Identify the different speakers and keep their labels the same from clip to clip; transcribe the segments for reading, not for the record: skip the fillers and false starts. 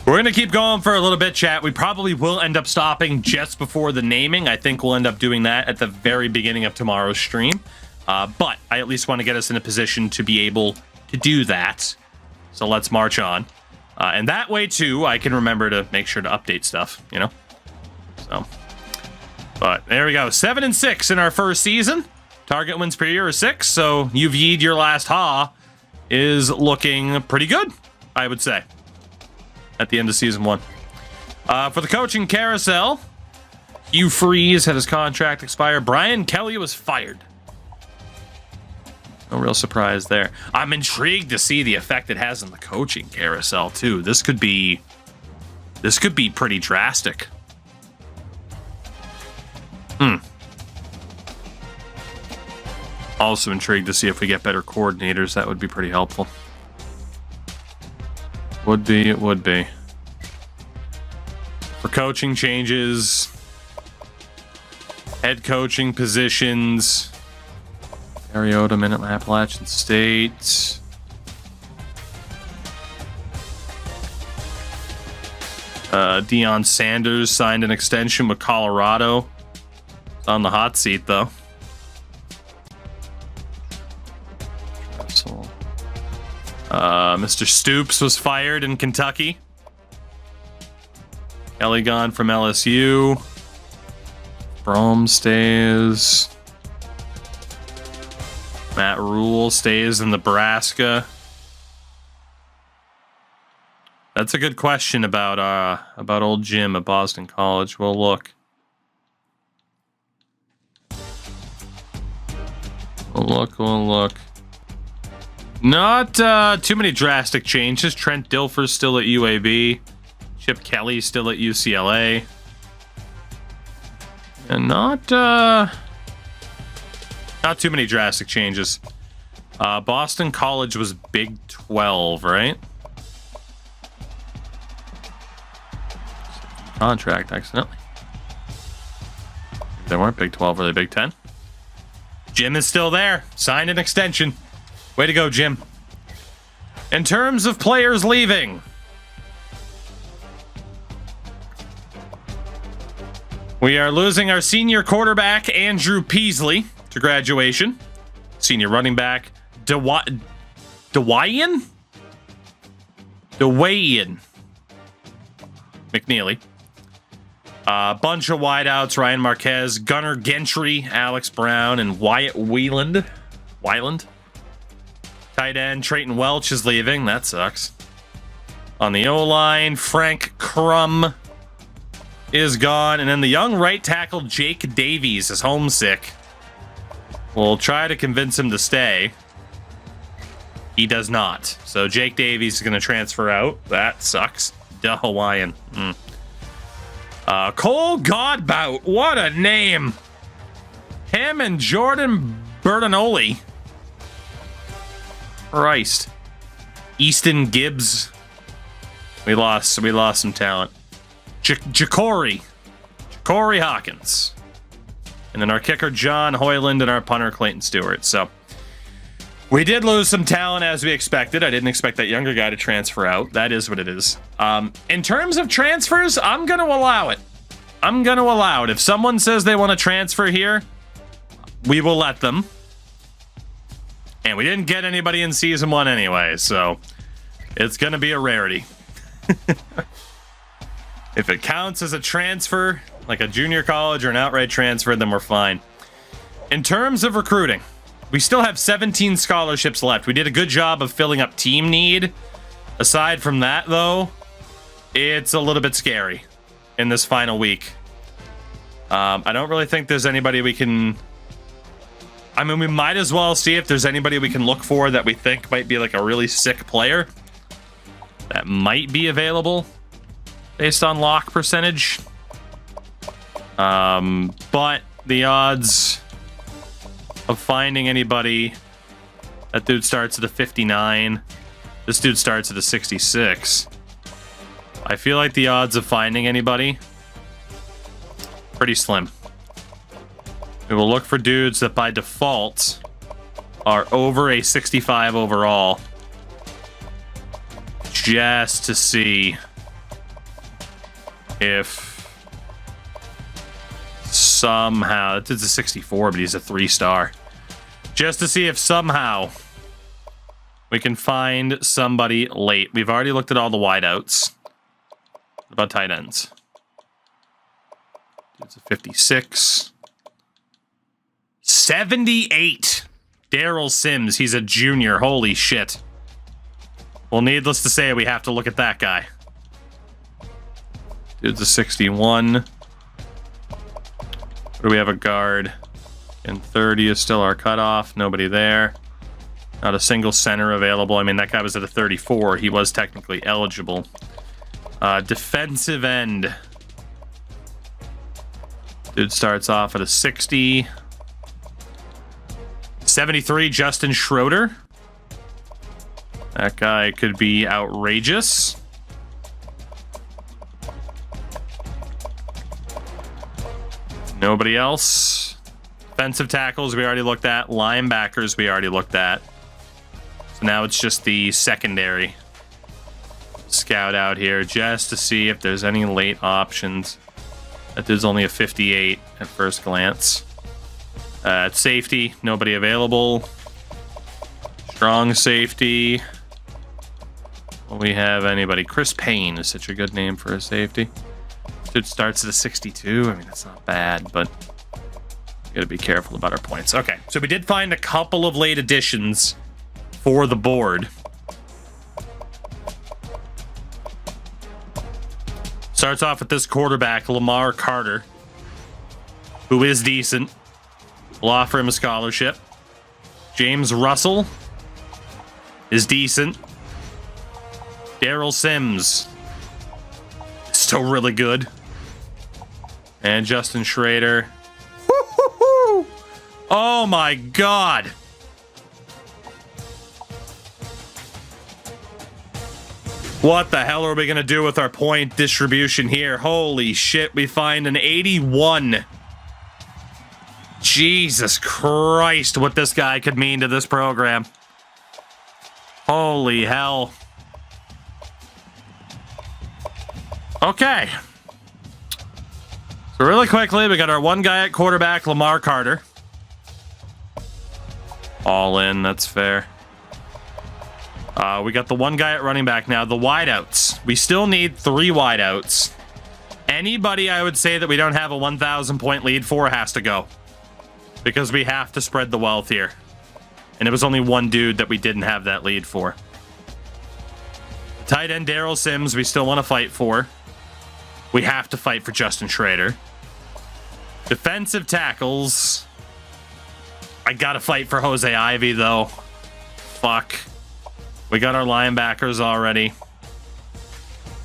Speaker 1: We're going to keep going for a little bit, chat. We probably will end up stopping just before the naming. I think we'll end up doing that at the very beginning of tomorrow's stream. But I at least want to get us in a position to be able to do that. So let's march on. And that way, too, I can remember to make sure to update stuff, you know? So, but there we go. 7-6 in our first season. Target wins per year are 6. So you've yeed your last ha is looking pretty good, I would say, at the end of season 1. For the coaching carousel, Hugh Freeze had his contract expire. Brian Kelly was fired. No real surprise there. I'm intrigued to see the effect it has on the coaching carousel too. This could be pretty drastic. Also intrigued to see if we get better coordinators. That would be pretty helpful. Would be, it would be. For coaching changes, head coaching positions, Mariota, Minute Appalachian State. Deion Sanders signed an extension with Colorado. It's on the hot seat, though. Mr. Stoops was fired in Kentucky. Kelly gone from LSU. Brom stays. Matt Rule stays in Nebraska. That's a good question about old Jim at Boston College. We'll look. We'll look. Not too many drastic changes. Trent Dilfer's still at UAB. Chip Kelly's still at UCLA. And not too many drastic changes. Boston College was Big 12, right? Contract accidentally. They weren't Big 12, were they Big 10? Jim is still there. Signed an extension. Way to go, Jim. In terms of players leaving, we are losing our senior quarterback, Andrew Peasley, to graduation. Senior running back, Dwayne McNeely. A bunch of wideouts, Ryan Marquez, Gunnar Gentry, Alex Brown, and Wyatt Wieland. Tight end, Trayton Welch is leaving. That sucks. On the O-line, Frank Crum is gone. And then the young right tackle, Jake Davies, is homesick. We'll try to convince him to stay. He does not. So Jake Davies is going to transfer out. That sucks. Duh, Hawaiian. Cole Godbout. What a name. Him and Jordan Bertinoli. Christ. Easton Gibbs. We lost some talent. Ja'Cory Hawkins. And then our kicker, John Hoyland, and our punter, Clayton Stewart. So we did lose some talent as we expected. I didn't expect that younger guy to transfer out. That is what it is. In terms of transfers, I'm going to allow it. If someone says they want to transfer here, we will let them. And we didn't get anybody in season 1 anyway, so it's going to be a rarity. If it counts as a transfer, like a junior college or an outright transfer, then we're fine. In terms of recruiting, we still have 17 scholarships left. We did a good job of filling up team need. Aside from that, though, it's a little bit scary in this final week. I don't really think there's anybody we can... I mean, we might as well see if there's anybody we can look for that we think might be like a really sick player that might be available based on lock percentage. But the odds of finding anybody... That dude starts at a 59. This dude starts at a 66. I feel like the odds of finding anybody pretty slim. We will look for dudes that by default are over a 65 overall, just to see if somehow, it's a 64, but he's a 3-star. Just to see if somehow we can find somebody late. We've already looked at all the wideouts. What about tight ends? It's a 56. 78. Daryl Sims. He's a junior. Holy shit. Well, needless to say, we have to look at that guy. Dude's a 61. Do we have a guard? And 30 is still our cutoff. Nobody there. Not a single center available. I mean, that guy was at a 34. He was technically eligible. Defensive end. Dude starts off at a 60. 73, Justin Schroeder. That guy could be outrageous. Nobody else. Defensive tackles we already looked at. Linebackers we already looked at. So now it's just the secondary. Scout out here just to see if there's any late options. That dude's only a 58 at first glance. At safety, nobody available. Strong safety. Will we have anybody? Chris Payne is such a good name for a safety. Dude starts at a 62. I mean, that's not bad, but we gotta be careful about our points. Okay, so we did find a couple of late additions for the board. Starts off with this quarterback, Lamar Carter, who is decent. We'll offer him a scholarship. James Russell is decent. Daryl Sims, still really good. And Justin Schrader. Woo-hoo-hoo! Oh my God. What the hell are we going to do with our point distribution here? Holy shit, we find an 81. Jesus Christ, what this guy could mean to this program. Holy hell. Okay. So really quickly, we got our one guy at quarterback, Lamar Carter. All in, that's fair. We got the one guy at running back now. The wideouts. We still need 3 wideouts. Anybody I would say that we don't have a 1,000 point lead for has to go. Because we have to spread the wealth here. And it was only one dude that we didn't have that lead for. Tight end Daryl Sims, we still want to fight for. We have to fight for Justin Schrader. Defensive tackles. I gotta fight for Jose Ivey, though. Fuck. We got our linebackers already.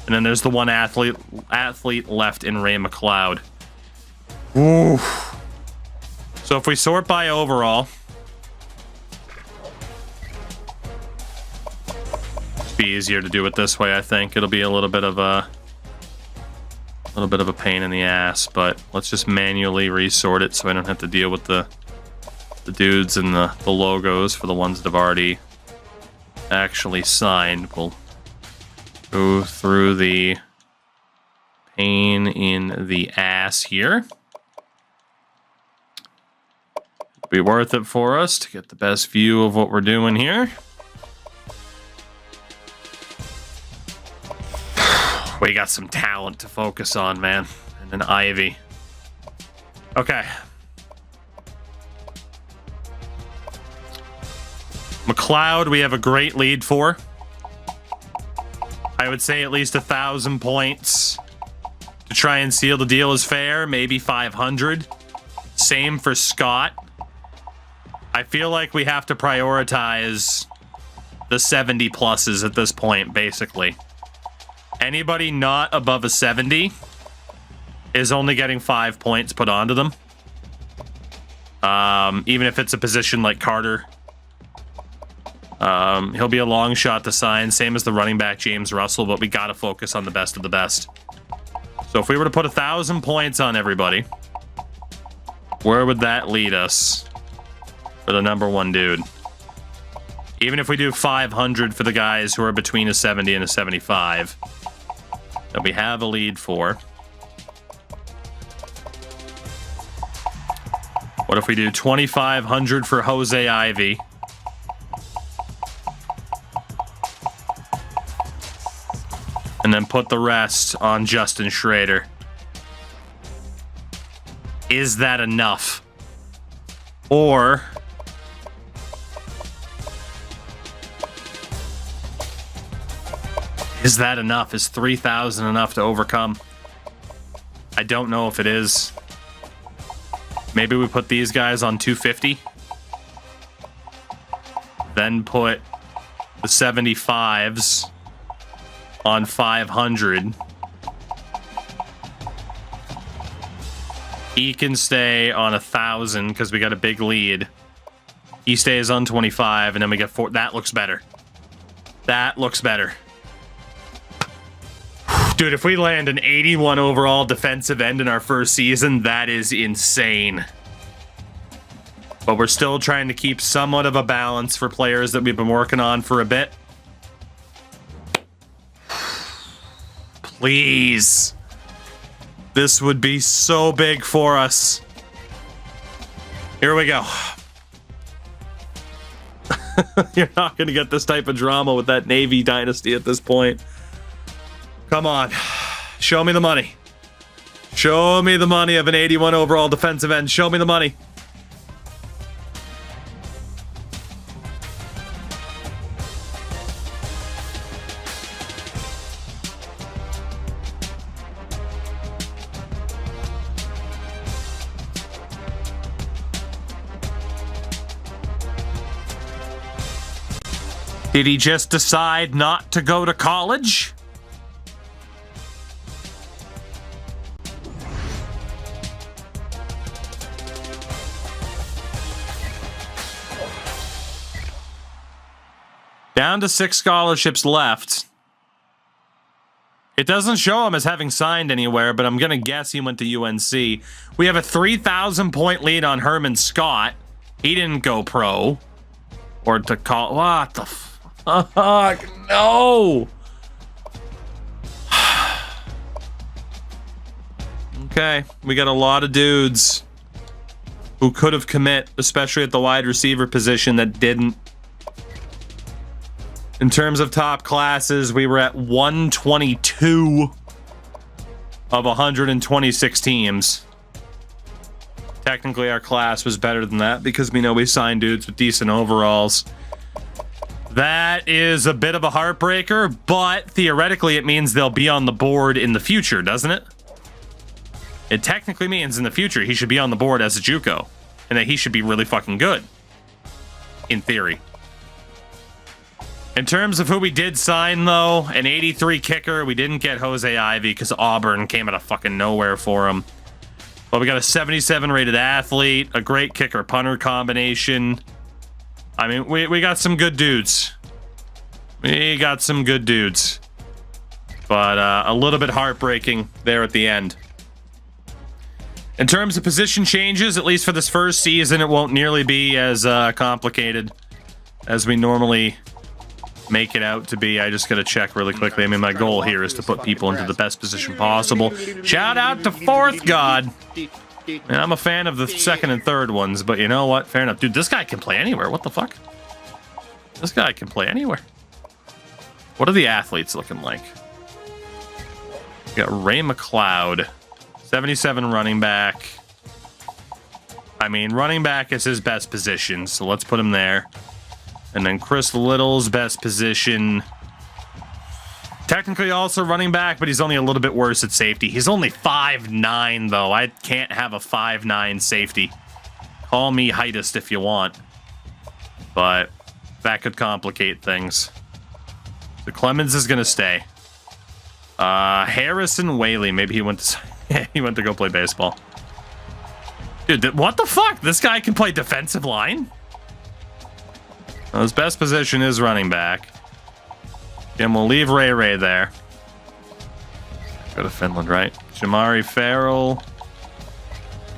Speaker 1: And then there's the one athlete left in Ray McLeod. Oof. So if we sort by overall, it'll be easier to do it this way, I think. It'll be a little bit of a pain in the ass, but let's just manually resort it so I don't have to deal with the dudes and the logos for the ones that have already actually signed. We'll go through the pain in the ass here. It'll be worth it for us to get the best view of what we're doing here. We got some talent to focus on, man. And then Ivy. Okay. McLeod, we have a great lead for. I would say at least 1,000 points to try and seal the deal is fair. Maybe 500. Same for Scott. I feel like we have to prioritize the 70 pluses at this point, basically. Anybody not above a 70 is only getting 5 points put onto them. Even if it's a position like Carter. He'll be a long shot to sign, same as the running back James Russell, but we got to focus on the best of the best. So if we were to put 1,000 points on everybody, where would that lead us for the number one dude? Even if we do 500 for the guys who are between a 70 and a 75, that we have a lead for. What if we do 2,500 for Jose Ivy? And then put the rest on Justin Schrader. Is that enough? Or is that enough? Is 3,000 enough to overcome? I don't know if it is. Maybe we put these guys on 250. Then put the 75s on 500. He can stay on 1,000 because we got a big lead. He stays on 25, and then we get 4. That looks better. That looks better. Dude, if we land an 81 overall defensive end in our first season, that is insane. But we're still trying to keep somewhat of a balance for players that we've been working on for a bit. Please. This would be so big for us. Here we go. You're not going to get this type of drama with that Navy dynasty at this point. Come on. Show me the money. Show me the money of an 81 overall defensive end. Show me the money. Did he just decide not to go to college? Down to 6 scholarships left. It doesn't show him as having signed anywhere, but I'm going to guess he went to UNC. We have a 3,000 point lead on Herman Scott. He didn't go pro. Or to call. What the fuck? No. Okay. We got a lot of dudes who could have commit, especially at the wide receiver position, that didn't. In terms of top classes, we were at 122 of 126 teams. Technically, our class was better than that because we know we signed dudes with decent overalls. That is a bit of a heartbreaker, but theoretically it means they'll be on the board in the future, doesn't it? It technically means in the future he should be on the board as a JUCO, and that he should be really fucking good. In theory. In terms of who we did sign, though, an 83 kicker. We didn't get Jose Ivy because Auburn came out of fucking nowhere for him. But we got a 77 rated athlete, a great kicker-punter combination. I mean, we got some good dudes. We got some good dudes. But a little bit heartbreaking there at the end. In terms of position changes, at least for this first season, it won't nearly be as complicated as we normally make it out to be. I just gotta check really quickly. I mean, my goal here is to put people into the best position possible. Shout out to Fourth God. And I'm a fan of the second and third ones, but you know what? Fair enough. Dude, this guy can play anywhere. What the fuck? This guy can play anywhere. What are the athletes looking like? We got Ray McLeod, 77 running back. I mean, running back is his best position, so let's put him there. And then Chris Little's best position. Technically also running back, but he's only a little bit worse at safety. He's only 5'9", though. I can't have a 5'9" safety. Call me heightist if you want. But that could complicate things. So Clemens is going to stay. Harrison Whaley. Maybe he went to, he went to go play baseball. Dude, what the fuck? This guy can play defensive line? Well, his best position is running back. And we'll leave Ray there. Go to Finland, right? Jamari Farrell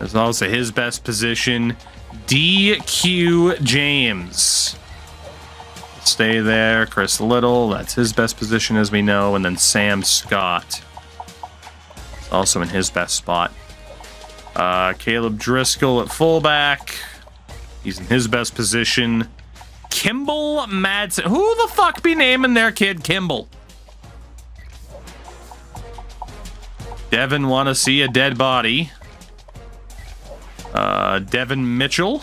Speaker 1: is also his best position. DQ James. Stay there. Chris Little, that's his best position as we know. And then Sam Scott. Also in his best spot. Caleb Driscoll at fullback. He's in his best position. Kimball Madsen. Who the fuck be naming their kid Kimball? Devin want to see a dead body. Devin Mitchell.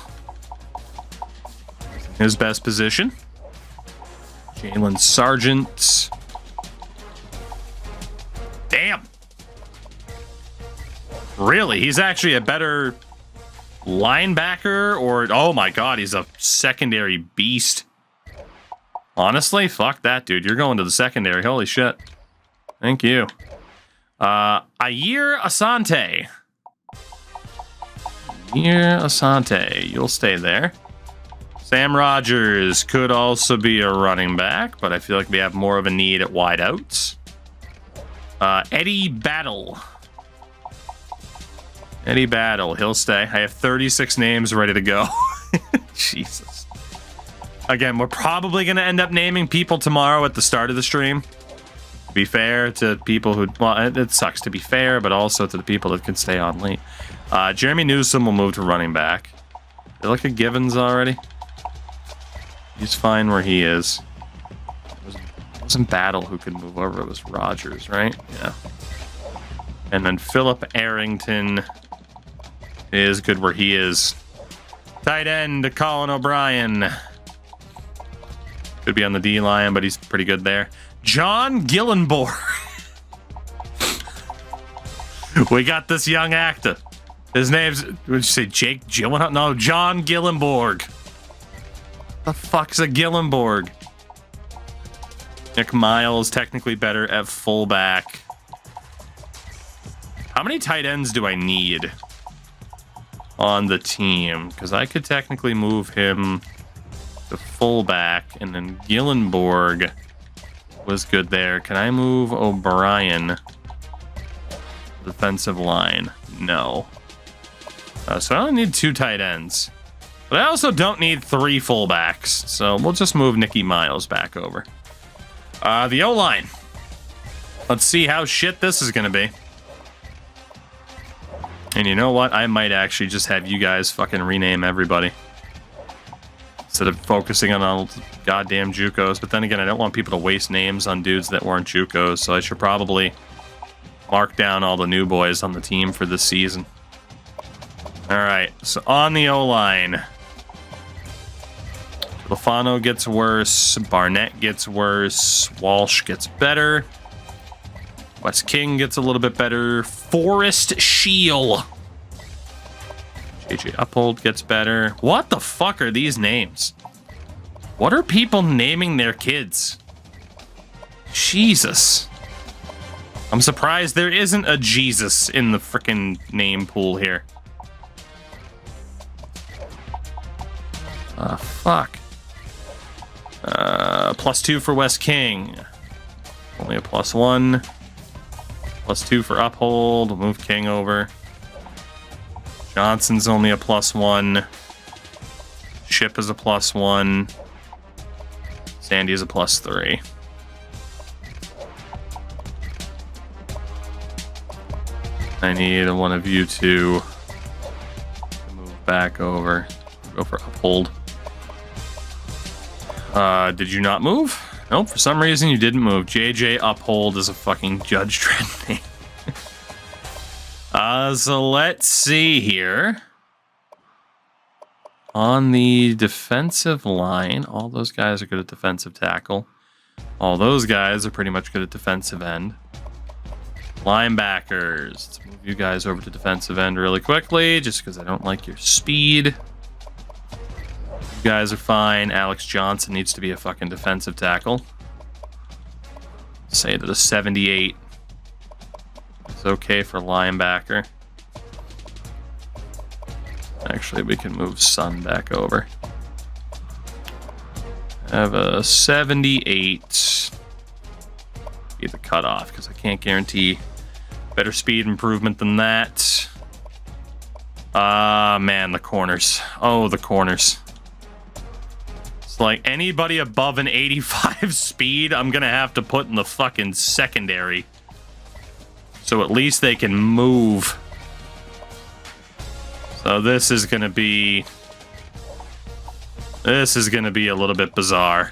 Speaker 1: His best position. Jalen Sargent. Damn. Really? He's actually a better linebacker, or oh my god, he's a secondary beast. Honestly, fuck that, dude. You're going to the secondary. Holy shit. Thank you. Ayir Asante. Ayir Asante. You'll stay there. Sam Rogers could also be a running back, but I feel like we have more of a need at wideouts. Eddie Battle. Eddie Battle, he'll stay. I have 36 names ready to go. Jesus. Again, we're probably going to end up naming people tomorrow at the start of the stream. To be fair to people who... Well, it sucks to be fair, but also to the people that can stay on late. Jeremy Newsom will move to running back. Did I look at Givens already? He's fine where he is. It wasn't Battle who could move over. It was Rogers, right? Yeah. And then Philip Arrington is good where he is. Tight end, Colin O'Brien. Could be on the D-line, but he's pretty good there. John Gillenborg. We got this young actor. His name's, would you say Jake Gyllenhaal? No, John Gillenborg. The fuck's a Gillenborg? Nick Miles, technically better at fullback. How many tight ends do I need on the team? Because I could technically move him to fullback, and then Gillenborg was good there. Can I move O'Brien defensive line? No. So I only need 2 tight ends. But I also don't need 3 fullbacks. So we'll just move Nicky Miles back over. The O-line. Let's see how shit this is going to be. And you know what? I might actually just have you guys fucking rename everybody. Instead of focusing on all goddamn JUCOs. But then again, I don't want people to waste names on dudes that weren't JUCOs. So I should probably mark down all the new boys on the team for this season. Alright, so on the O-line. Lafano gets worse. Barnett gets worse. Walsh gets better. Wes King gets a little bit better. Forrest Shield. JJ Uphold gets better. What the fuck are these names? What are people naming their kids? Jesus. I'm surprised there isn't a Jesus in the frickin' name pool here. Fuck. +2 for Wes King. Only a +1. +2 for Uphold. We'll move King over. Johnson's only a +1. Ship is a +1. Sandy is a +3. I need one of you two to move back over. Go for Uphold. Did you not move? Nope, for some reason you didn't move. JJ Uphold is a fucking Judge Dredd name. So let's see here. On the defensive line, all those guys are good at defensive tackle. All those guys are pretty much good at defensive end. Linebackers. Let's move you guys over to defensive end really quickly, just because I don't like your speed. You guys are fine. Alex Johnson needs to be a fucking defensive tackle. Say that a 78 is okay for linebacker. Actually, we can move Sun back over. I have a 78. Be the cutoff, because I can't guarantee better speed improvement than that. Man, the corners. Oh, the corners. It's like anybody above an 85 speed, I'm gonna have to put in the fucking secondary. So at least they can move. So this is gonna be a little bit bizarre.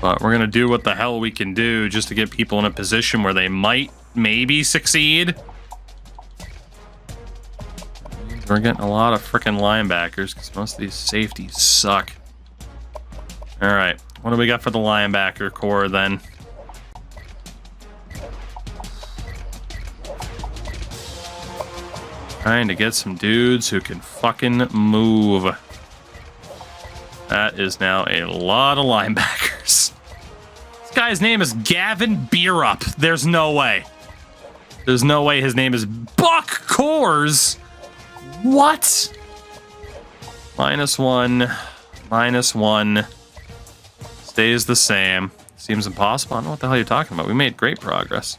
Speaker 1: But we're gonna do what the hell we can do just to get people in a position where they might maybe succeed. We're getting a lot of freaking linebackers because most of these safeties suck. All right, what do we got for the linebacker core then? Trying to get some dudes who can fucking move. That is now a lot of linebackers. This guy's name is Gavin Beerup. There's no way. There's no way his name is Buck Coors. What? -1. -1. Stays the same. Seems impossible. I don't know what the hell you're talking about. We made great progress.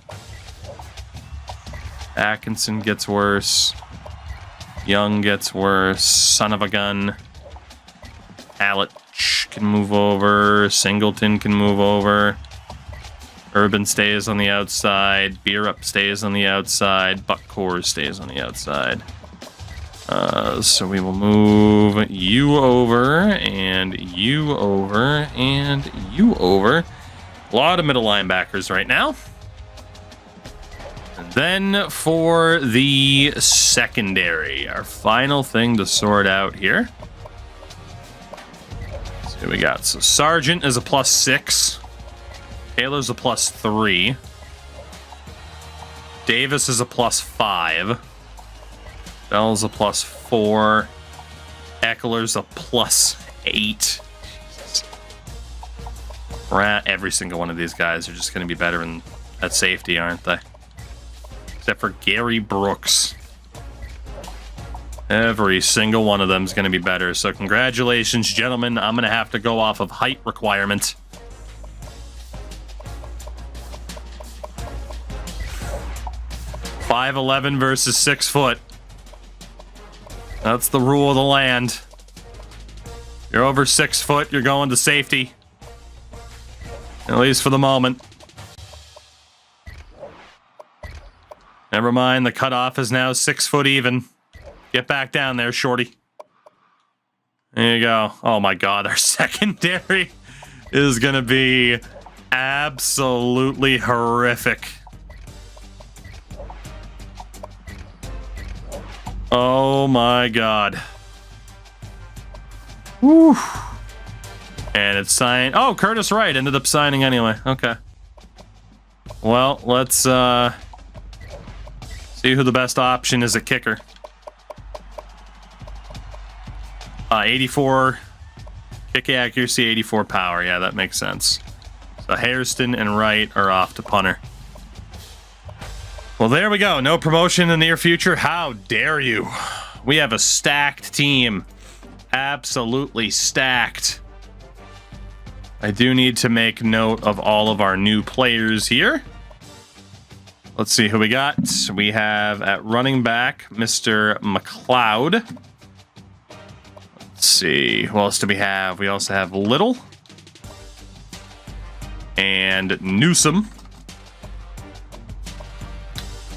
Speaker 1: Atkinson gets worse. Young gets worse. Son of a gun. Halich can move over. Singleton can move over. Urban stays on the outside. Beerup stays on the outside. Buck Coors stays on the outside. So we will move you over, and you over, and you over. A lot of middle linebackers right now. And then for the secondary, our final thing to sort out here. Let's see what we got. So Sargent is a +6. Taylor's a +3. Davis is a +5. Bell's a +4. Eckler's a +8. Every single one of these guys are just going to be better at safety, aren't they? Except for Gary Brooks. Every single one of them is going to be better. So congratulations, gentlemen. I'm going to have to go off of height requirement. .5'11" versus 6 foot. That's the rule of the land. You're over 6 foot, you're going to safety. At least for the moment. Never mind, the cutoff is now 6 foot even. Get back down there, shorty. There you go. Oh my god, our secondary is gonna be absolutely horrific. Oh my god. Whew. And it's signed. Oh, Curtis Wright ended up signing anyway. Okay. Well, let's see who the best option is at kicker. 84 kick accuracy, 84 power. Yeah, that makes sense. So Hairston and Wright are off to punter. Well, there we go. No promotion in the near future. How dare you? We have a stacked team. Absolutely stacked. I do need to make note of all of our new players here. Let's see who we got. We have at running back, Mr. McLeod. Let's see. Who else do we have? We also have Little and Newsom.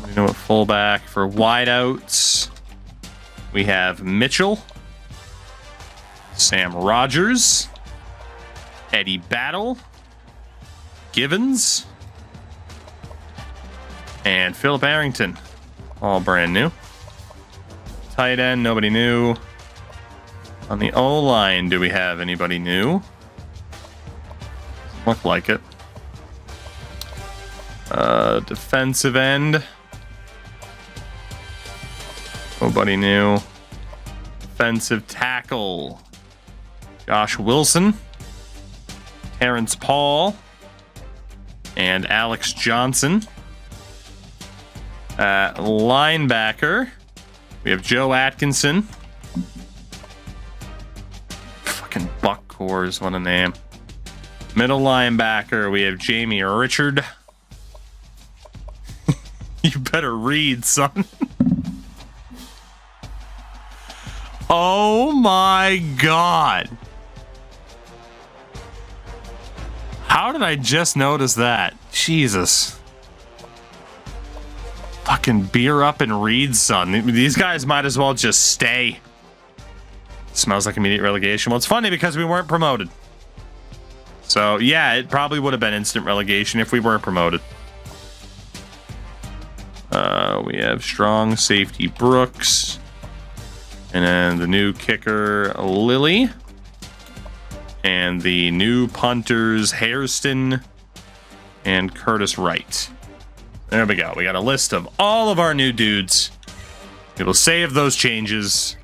Speaker 1: We know at fullback for wideouts. We have Mitchell, Sam Rogers, Eddie Battle, Givens, and Philip Arrington. All brand new. Tight end, nobody new. On the O-line, do we have anybody new? Doesn't look like it. Defensive end. Nobody new. Defensive tackle. Josh Wilson. Terrence Paul. And Alex Johnson. Linebacker. We have Joe Atkinson. Fucking Buck Coors, what a name. Middle linebacker, we have Jamie Richard. You better read, son. Oh my god. How did I just notice that? Jesus. Fuck Fucking beer up and read, son. These guys might as well just stay. Smells like immediate relegation. Well, it's funny because we weren't promoted. So, yeah, it probably would have been instant relegation if we weren't promoted. We have strong safety Brooks. And then the new kicker, Lilly. And the new punters, Hairston and Curtis Wright. There we go. We got a list of all of our new dudes. We will save those changes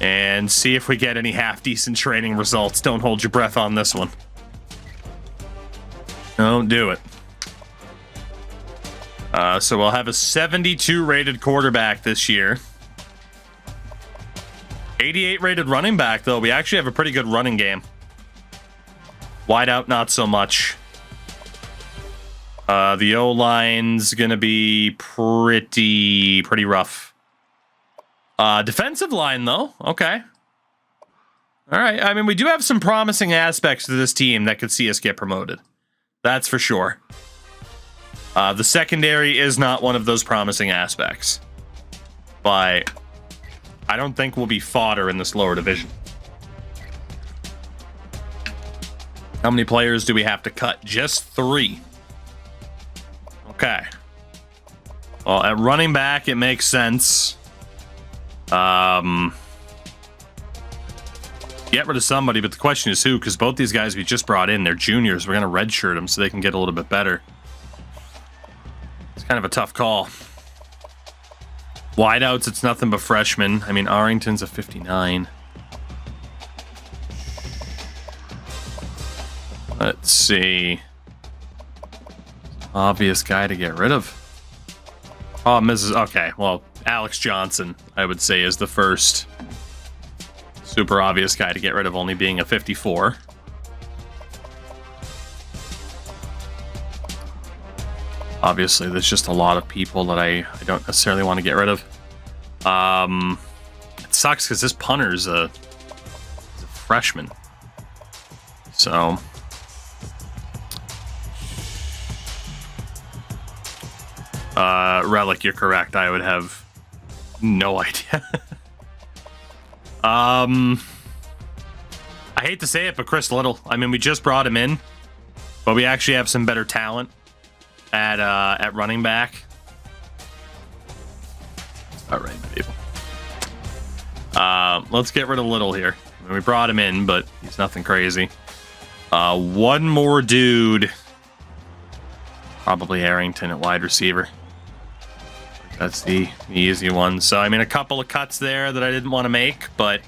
Speaker 1: and see if we get any half-decent training results. Don't hold your breath on this one. Don't do it. So we'll have a 72 rated quarterback this year. 88 rated running back, though. We actually have a pretty good running game. Wide out, not so much. The O-line's going to be pretty rough. Defensive line, though. Okay. All right. I mean, we do have some promising aspects to this team that could see us get promoted. That's for sure. The secondary is not one of those promising aspects. But I don't think we'll be fodder in this lower division. How many players do we have to cut? Just 3. Okay. Well, at running back, it makes sense. Get rid of somebody, but the question is who, because both these guys we just brought in, they're juniors. We're going to redshirt them so they can get a little bit better. It's kind of a tough call. Wideouts, it's nothing but freshmen. I mean, Arrington's a 59. Let's see. Obvious guy to get rid of. Oh, Mrs. Okay, well, Alex Johnson, I would say, is the first super obvious guy to get rid of, only being a 54. Obviously, there's just a lot of people that I don't necessarily want to get rid of. It sucks because this punter's a freshman. So... Relic, you're correct. I would have no idea. I hate to say it, but Chris Little. I mean, we just brought him in, but we actually have some better talent at running back. All right, people. Let's get rid of Little here. I mean, we brought him in, but he's nothing crazy. One more dude. Probably Arrington at wide receiver. That's the easy one. So, I mean, a couple of cuts there that I didn't want to make, but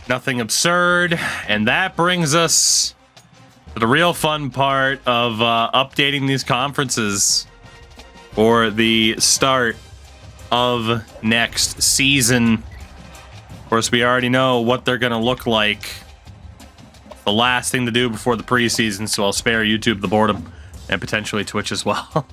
Speaker 1: nothing absurd. And that brings us to the real fun part of updating these conferences for the start of next season. Of course, we already know what they're going to look like. The last thing to do before the preseason, so I'll spare YouTube the boredom and potentially Twitch as well.